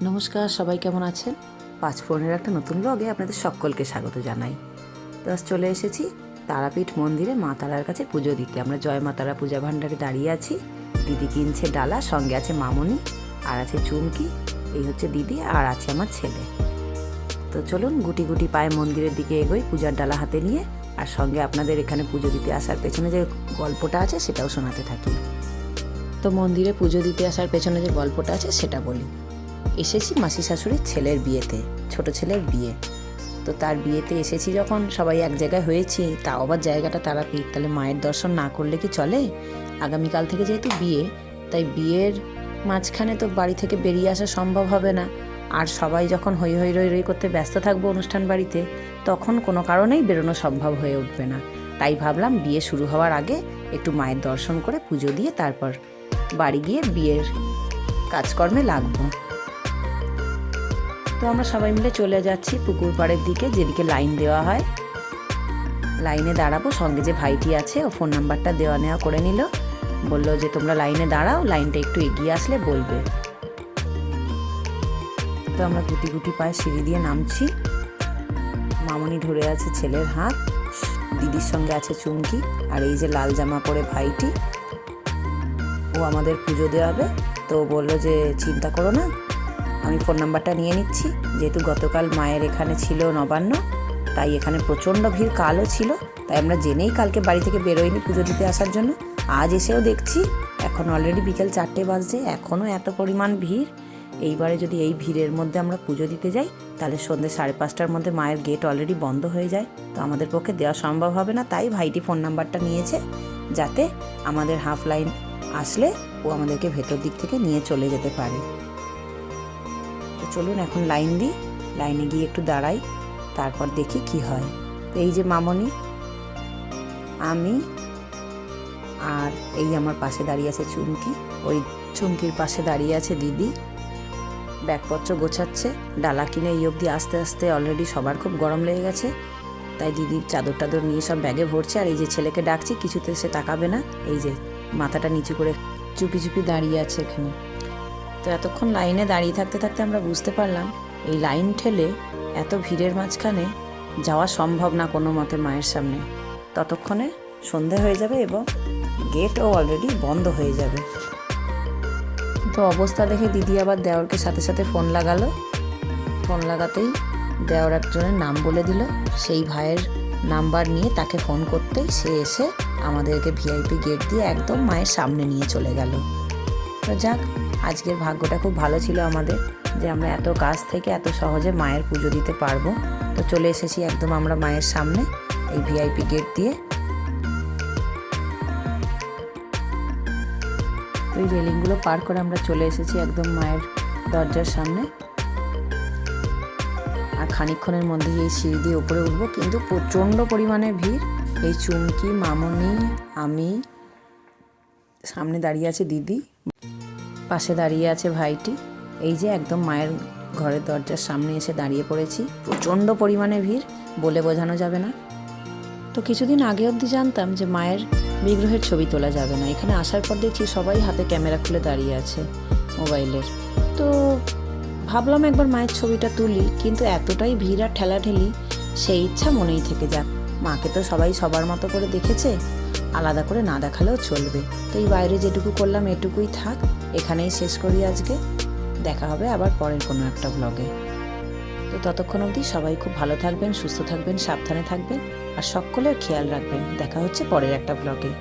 নমস্কার, সবাই কেমন আছেন? পাঁচফোড়নের একটা নতুন ব্লগে আপনাদের সকলকে স্বাগত জানাই। তো আজ চলে এসেছি তারাপীঠ মন্দিরে মা তারার কাছে পুজো দিতে। আমরা জয় মা তারা পূজা ভাণ্ডারে দাঁড়িয়ে আছি। দিদি কিনছে ডালা, সঙ্গে আছে মামনি আর আছে চুমকি, এই হচ্ছে দিদি আর আছে আমার ছেলে। তো চলুন গুটি গুটি পায়ে মন্দিরের দিকে এগোই পূজার ডালা হাতে নিয়ে, আর সঙ্গে আপনাদের এখানে পুজো দিতে আসার পেছনে যে গল্পটা আছে সেটাও শোনাতে থাকি। তো মন্দিরে পুজো দিতে আসার পেছনে যে গল্পটা আছে সেটা বলি। এসেছি মাসি শাশুড়ির ছেলের বিয়েতে, ছোট ছেলের বিয়ে। তো তার বিয়েতে এসেছি যখন সবাই এক জায়গায় হয়েছি, তাও আবার জায়গাটা তারাপীঠ, তাহলে মায়ের দর্শন না করলে কি চলে? আগামীকাল থেকে যেহেতু বিয়ে, তাই বিয়ের মাঝখানে তো বাড়ি থেকে বেরিয়ে আসা সম্ভব হবে না। আর সবাই যখন হই হই রই রই করতে ব্যস্ত থাকবো অনুষ্ঠান বাড়িতে, তখন কোনো কারণেই বেরোনো সম্ভব হয়ে উঠবে না। তাই ভাবলাম বিয়ে শুরু হওয়ার আগে একটু মায়ের দর্শন করে পুজো দিয়ে তারপর বাড়ি গিয়ে বিয়ের কাজকর্মে লাগবো। তো আমরা সবাই মিলে চলে যাচ্ছি পুকুর পাড়ের দিকে, যেদিকে লাইন দেওয়া হয়। লাইনে দাঁড়াবো, সঙ্গে যে ভাইটি আছে ও ফোন নাম্বারটা দেওয়া নেওয়া করে নিল, বললো যে তোমরা লাইনে দাঁড়াও, লাইনটা একটু এগিয়ে আসলে বলবে। তো আমরা গুটি গুটি পায়ে সিঁড়ি দিয়ে নামছি। মামনি ধরে আছে ছেলের হাত, দিদির সঙ্গে আছে চুমকি, আর এই যে লাল জামা পরে ভাইটি, ও আমাদের পুজো দেওয়াবে। তো বললো যে চিন্তা করো না, আমি ফোন নাম্বারটা নিয়ে নিচ্ছি। যেহেতু গতকাল মায়ের এখানে ছিল নবান্ন, তাই এখানে প্রচণ্ড ভিড়, কালও ছিল, তাই আমরা জেনেই কালকে বাড়ি থেকে বেরোইনি পুজো দিতে আসার জন্য। আজ এসেও দেখছি এখন অলরেডি বিকেল 4টে বাজছে, এখনও এত পরিমাণ ভিড়। এইবারে যদি এই ভিড়ের মধ্যে আমরা পুজো দিতে যাই, তাহলে সন্ধ্যে 5:30টার মধ্যে মায়ের গেট অলরেডি বন্ধ হয়ে যায়। তো আমাদের পক্ষে দেওয়া সম্ভব হবে না, তাই ভাইটি ফোন নাম্বারটা নিয়েছে, যাতে আমাদের হাফ লাইন আসলে ও আমাদেরকে ভেতর দিক থেকে নিয়ে চলে যেতে পারে। চলুন এখন লাইন দিই, লাইনে গিয়ে একটু দাঁড়াই, তারপর দেখি কি হয়। তো এই যে মামনি, আমি, আর এই আমার পাশে দাঁড়িয়ে আছে চুমকি, ওই চুমকির পাশে দাঁড়িয়ে আছে দিদি, ব্যাগপত্র গোছাচ্ছে। ডালা কিনে এই অবধি আস্তে আস্তে অলরেডি সবার খুব গরম লেগে গেছে, তাই দিদির চাদর টাদর নিয়ে সব ব্যাগে ভরছে। আর এই যে ছেলেকে ডাকছি, কিছুতে সে তাকাবে না, এই যে মাথাটা নিচু করে চুপি চুপি দাঁড়িয়ে আছে এখানে। তো এতক্ষণ লাইনে দাঁড়িয়ে থাকতে থাকতে আমরা বুঝতে পারলাম এই লাইন ঠেলে এত ভিড়ের মাঝখানে যাওয়া সম্ভব না কোনো মতে মায়ের সামনে। ততক্ষণে সন্ধে হয়ে যাবে এবং গেটও অলরেডি বন্ধ হয়ে যাবে। তো অবস্থা দেখে দিদি আবার দেওরকে সাথে সাথে ফোন লাগালো। ফোন লাগাতেই দেওর একজনের নাম বলে দিল, সেই ভাইয়ের নাম্বার নিয়ে তাকে ফোন করতেই সে এসে আমাদেরকে ভিআইপি গেট দিয়ে একদম মায়ের সামনে নিয়ে চলে গেল। তো যাক, আজকের ভাগ্যটা খুব ভালো ছিল আমাদের, যে আমরা এত কাছ থেকে এত সহজে মায়ের পুজো দিতে পারবো। তো চলে এসেছি একদম আমরা মায়ের সামনে এই ভিআইপি গেট দিয়ে। তো এই রেলিংগুলো পার করে আমরা চলে এসেছি একদম মায়ের দরজার সামনে। আর খানিকক্ষণের মধ্যেই এই সিঁড়ি দিয়ে উপরে উঠবো, কিন্তু প্রচণ্ড পরিমাণে ভিড়। এই চুমকি, মামনি, আমি, সামনে দাঁড়িয়ে আছে দিদি, পাশে দাঁড়িয়ে আছে ভাইটি। এই যে একদম মায়ের ঘরের দরজার সামনে এসে দাঁড়িয়ে পড়েছি। প্রচণ্ড পরিমাণে ভিড়, বলে বোঝানো যাবে না। তো কিছুদিন আগে অবধি জানতাম যে মায়ের বিগ্রহের ছবি তোলা যাবে না, এখানে আসার পর দেখছি সবাই হাতে ক্যামেরা খুলে দাঁড়িয়ে আছে মোবাইলের। তো ভাবলাম একবার মায়ের ছবিটা তুলি, কিন্তু এতটাই ভিড় আর ঠেলাঠেলি, সেই ইচ্ছা মনেই থেকে যাক। মাকে তো সবাই সবার মতো করে দেখেছে, আলাদা করে না দেখালেও চলবে। তো এই বাইরে যেটুকু করলাম এটুকুই থাক, এখানেই শেষ করি আজকে। দেখা হবে আবার পরের কোনো একটা ব্লগে। তো ততক্ষণ অবধি সবাই খুব ভালো থাকবেন, সুস্থ থাকবেন, সাবধানে থাকবেন, আর সকলের খেয়াল রাখবেন। দেখা হচ্ছে পরের একটা ব্লগে।